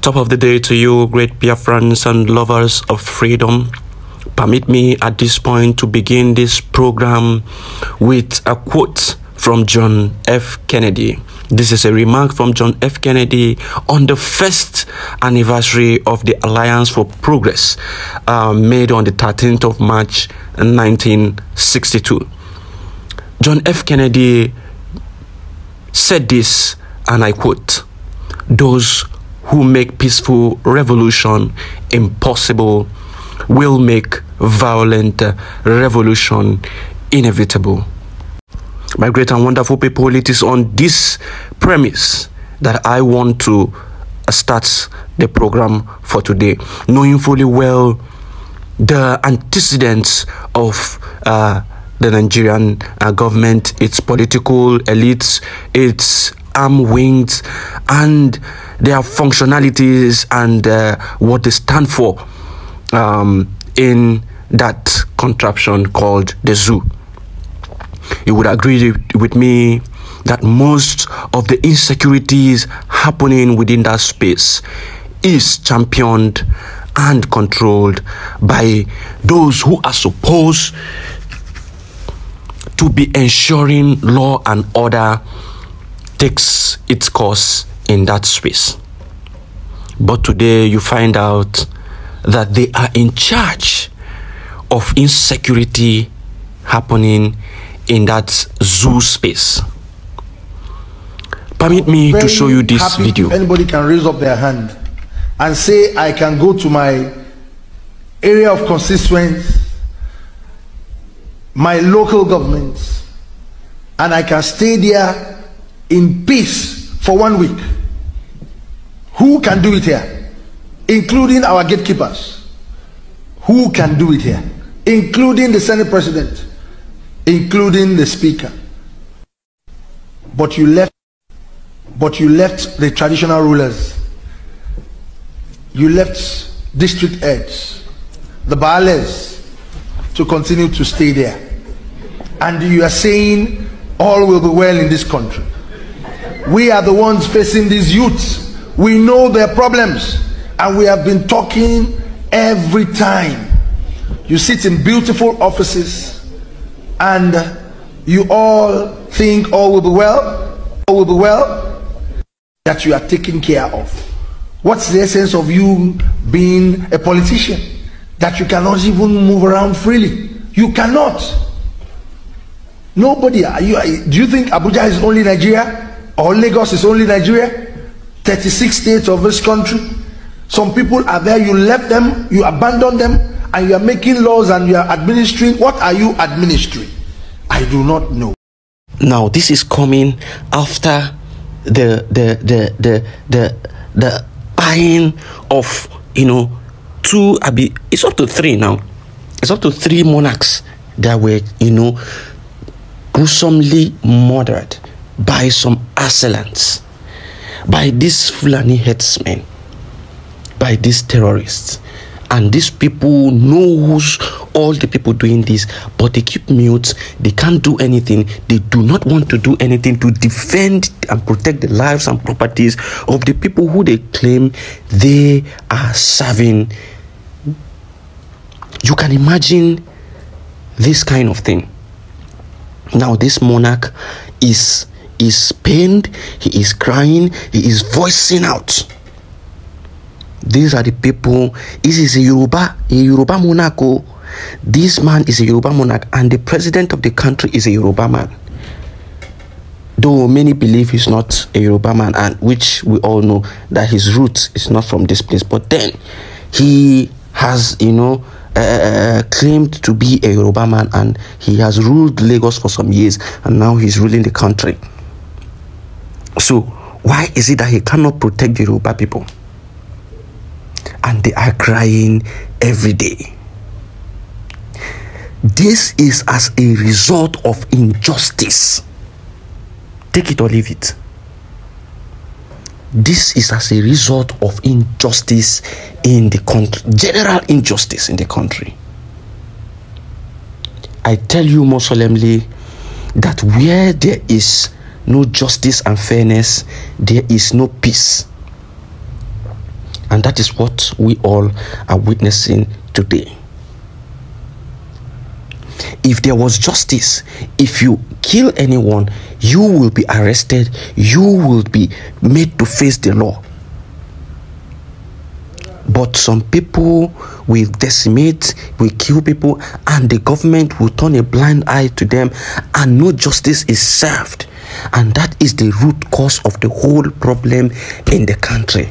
Top of the day to you, great Biafrans and lovers of freedom. Permit me at this point to begin this program with a quote from John F. Kennedy. This is a remark from John F. Kennedy on the first anniversary of the Alliance for Progress, made on the 13th of March 1962. John F. Kennedy said this, and I quote, "Those who make peaceful revolution impossible will make violent revolution inevitable." My great and wonderful people, it is on this premise that I want to start the program for today, knowing fully well the antecedents of the Nigerian government, its political elites, its armed wings, and their functionalities and what they stand for in that contraption called the zoo. You would agree with me that most of the insecurities happening within that space is championed and controlled by those who are supposed to be ensuring law and order takes its course in that space. But today you find out that they are in charge of insecurity happening in that zoo space. Permit me to show you this video. Anybody can raise up their hand and say, I can go to my area of constituents, my local governments, and I can stay there in peace for 1 week. Who can do it here? Including our gatekeepers. Who can do it here? Including the Senate President, including the Speaker. But you left the traditional rulers. You left district heads, the Baales, to continue to stay there. And you are saying all will be well in this country. We are the ones facing these youths. We know their problems, and we have been talking every time. You sit in beautiful offices and you all think all will be well, that you are taken care of. What's the essence of you being a politician? That you cannot even move around freely. You cannot. Nobody. Do you think Abuja is only Nigeria? Or Lagos is only Nigeria? 36 states of this country. Some people are there, you left them, you abandoned them, and you are making laws and you are administering. What are you administering? I do not know. Now this is coming after the buying of, it's up to 3 now. It's up to 3 monarchs that were, gruesomely murdered by some assailants, by these Fulani headsmen, by these terrorists. And these people know who's all the people doing this, but they keep mute. They can't do anything. They do not want to do anything to defend and protect the lives and properties of the people who they claim they are serving. You can imagine this kind of thing. Now this monarch is pained, he is crying, he is voicing out. These are the people. This is a Yoruba monarch. This man is a Yoruba monarch, and the president of the country is a Yoruba man. Though many believe he's not a Yoruba man, and which we all know that his roots is not from this place. But then he has, claimed to be a Yoruba man, and he has ruled Lagos for some years, and now he's ruling the country. So why is it that he cannot protect the Yoruba people? And they are crying every day. This is as a result of injustice. Take it or leave it. This is as a result of injustice in the country, general injustice in the country. I tell you more solemnly that where there is no justice and fairness, there is no peace. And that is what we all are witnessing today. If there was justice, if you kill anyone, you will be arrested, you will be made to face the law. But some people will decimate, will kill people, and the government will turn a blind eye to them, and no justice is served. And that is the root cause of the whole problem in the country.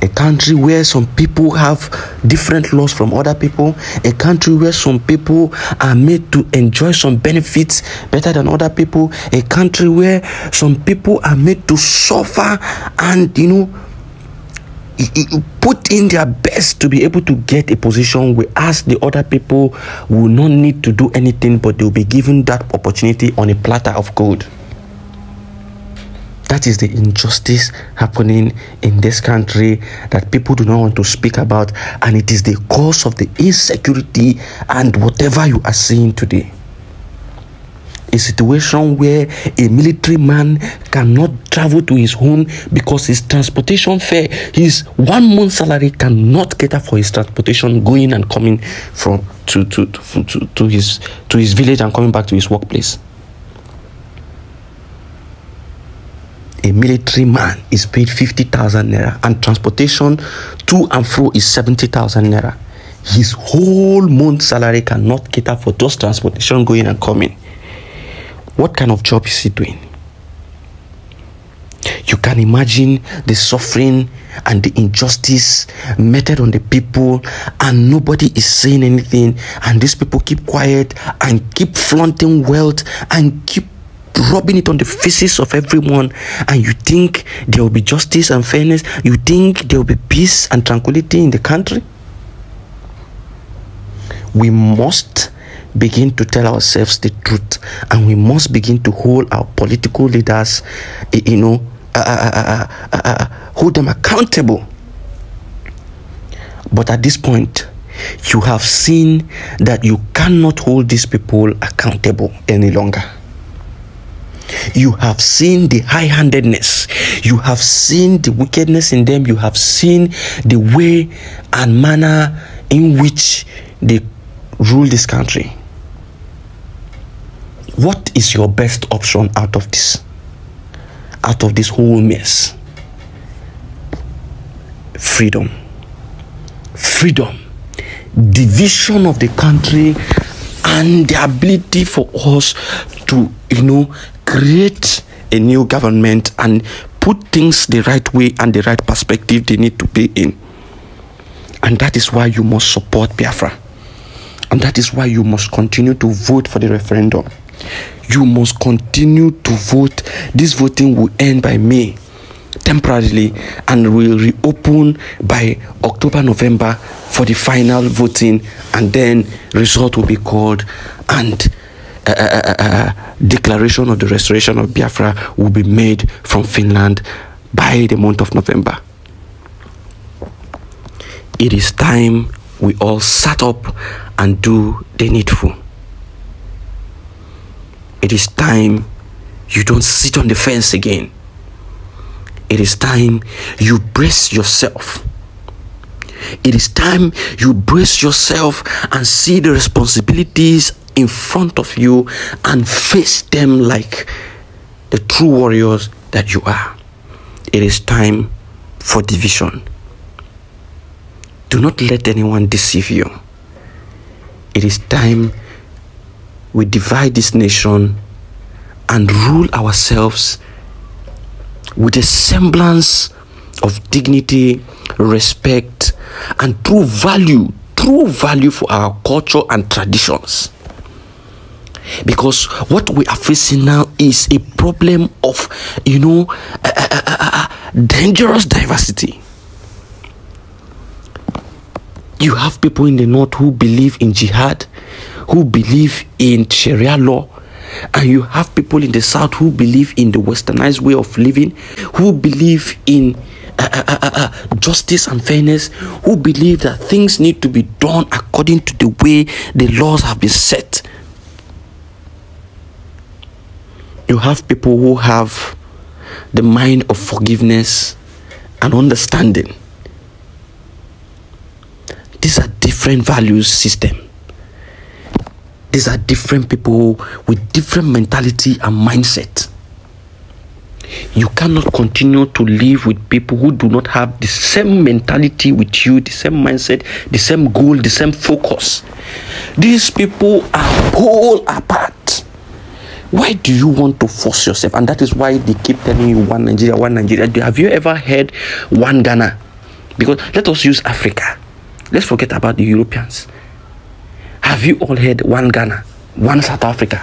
A country where some people have different laws from other people, a country where some people are made to enjoy some benefits better than other people, a country where some people are made to suffer and, put in their best to be able to get a position, whereas the other people will not need to do anything, but they'll be given that opportunity on a platter of gold. That is the injustice happening in this country that people do not want to speak about, and it is the cause of the insecurity and whatever you are seeing today. A situation where a military man cannot travel to his home because his transportation fare, his 1 month salary cannot cater for his transportation going and coming from to his village and coming back to his workplace. A military man is paid 50,000 naira, and transportation to and fro is 70,000 naira. His whole month salary cannot cater for just transportation going and coming. What kind of job is he doing? You can imagine the suffering and the injustice meted on the people, and nobody is saying anything, and these people keep quiet and keep flaunting wealth and keep rubbing it on the faces of everyone. And you think there will be justice and fairness? You think there will be peace and tranquility in the country? We must begin to tell ourselves the truth, and we must begin to hold our political leaders, hold them accountable. But at this point, you have seen that you cannot hold these people accountable any longer. You have seen the high-handedness, you have seen the wickedness in them, you have seen the way and manner in which they rule this country. What is your best option out of this whole mess? Freedom. Division of the country, and the ability for us to create a new government and put things the right way and the right perspective they need to be in. And that is why you must support Biafra, and that is why you must continue to vote for the referendum. You must continue to vote. This voting will end by May temporarily and will reopen by October, November for the final voting, and then result will be called, and declaration of the restoration of Biafra will be made from Finland by the month of November. It is time we all sat up and do the needful. It is time you don't sit on the fence again. It is time you brace yourself. It is time you brace yourself and see the responsibilities in front of you and face them like the true warriors that you are. It is time for division. Do not let anyone deceive you. It is time we divide this nation and rule ourselves with a semblance of dignity, respect, and true value for our culture and traditions. Because what we are facing now is a problem of, dangerous diversity. You have people in the north who believe in jihad, who believe in Sharia law, and you have people in the south who believe in the westernized way of living, who believe in justice and fairness, who believe that things need to be done according to the way the laws have been set. You have people who have the mind of forgiveness and understanding. These are different values system. These are different people with different mentality and mindset. You cannot continue to live with people who do not have the same mentality with you, the same mindset, the same goal, the same focus. These people are pole apart. Why do you want to force yourself? And that is why they keep telling you one Nigeria, one Nigeria. Have you ever heard one Ghana? Because let us use Africa. Let's forget about the Europeans. Have you all heard one Ghana, one South Africa?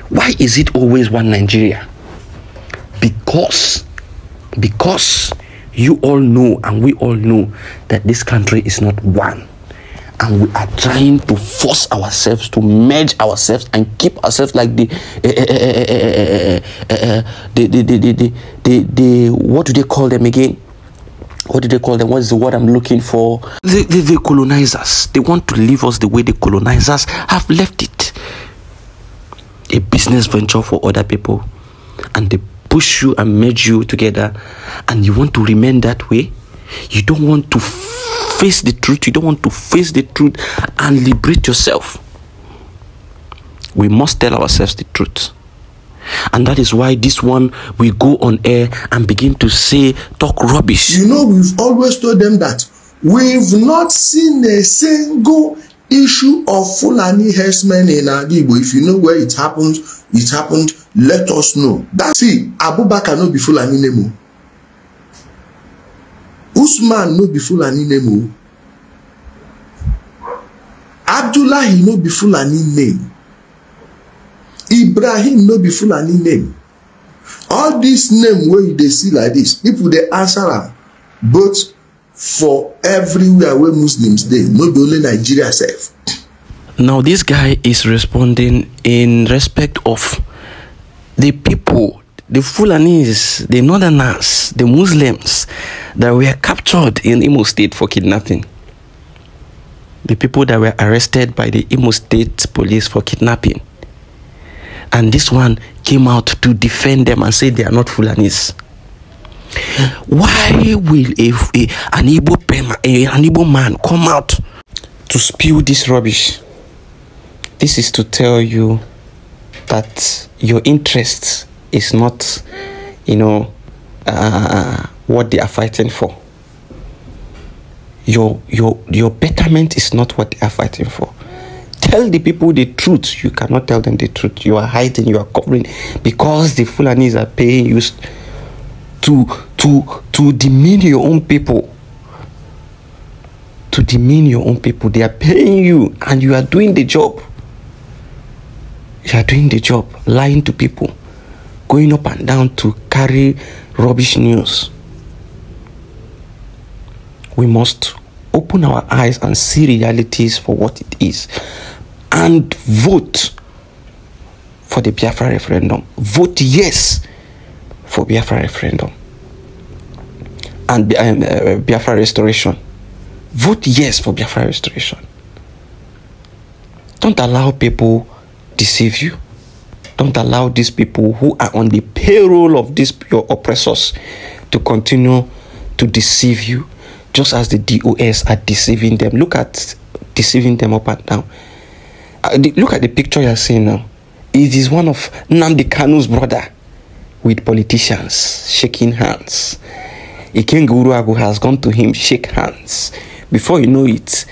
Why is it always one Nigeria? Because you all know and we all know that this country is not one. And we are trying to force ourselves to merge ourselves and keep ourselves like the what do they call them again? What do they call them? What is the word I'm looking for? The colonizers. They want to leave us the way the colonizers have left it. A business venture for other people. And they push you and merge you together. And you want to remain that way. You don't want to face the truth. You don't want to face the truth and liberate yourself. We must tell ourselves the truth. And that is why this one will go on air and begin to talk rubbish. You know, we've always told them that we've not seen a single issue of Fulani herdsmen in Adibo. If you know where it happened, let us know. See, Abubakar no be Fulani name. Usman no be Fulani name. Abdullahi no be Fulani name. Ibrahim no be Fulani name. All these names where they see like this, people they answer am, but for everywhere where Muslims they, not only Nigeria self. Now this guy is responding in respect of the people, the Fulanis, the Northerners, the Muslims that were captured in Imo State for kidnapping. The people that were arrested by the Imo State police for kidnapping. And this one came out to defend them and say they are not Fulanis. Why will an Igbo man come out to spew this rubbish? This is to tell you that your interest is not, what they are fighting for. Your betterment is not what they are fighting for. Tell the people the truth. You cannot tell them the truth. You are hiding, you are covering, because the Fulanis are paying you to demean your own people. To demean your own people. They are paying you and you are doing the job. You are doing the job, lying to people, going up and down to carry rubbish news. We must open our eyes and see realities for what it is. And vote for the Biafra referendum. Vote yes for Biafra referendum. And Biafra restoration. Vote yes for Biafra restoration. Don't allow people deceive you. Don't allow these people who are on the payroll of these your oppressors to continue to deceive you, just as the DOS are deceiving them. Look at deceiving them up and down. Look at the picture you're seeing now. It is one of Nnamdi Kanu's brother with politicians shaking hands. Ikenga Uruagu has gone to him, shake hands. Before you know it,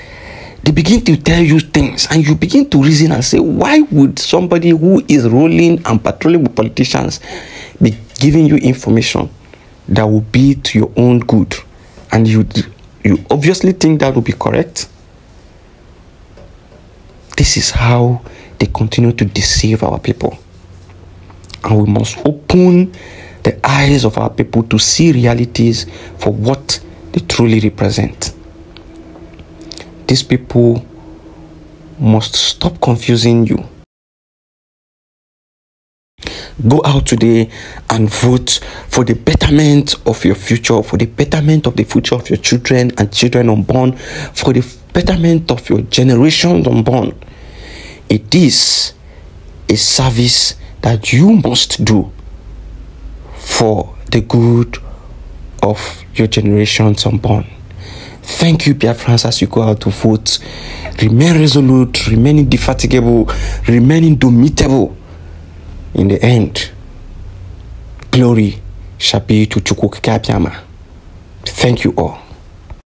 they begin to tell you things and you begin to reason and say, why would somebody who is rolling and patrolling with politicians be giving you information that will be to your own good? And you obviously think that will be correct. This is how they continue to deceive our people. And we must open the eyes of our people to see realities for what they truly represent. These people must stop confusing you. Go out today and vote for the betterment of your future, for the betterment of the future of your children and children unborn, for the betterment of your generations unborn. It is a service that you must do for the good of your generations unborn. Thank you, Biafrans, as you go out to vote. Remain resolute, remain indefatigable, remain indomitable. In the end, glory shall be to Chukwu Keke Abiyama. Thank you all.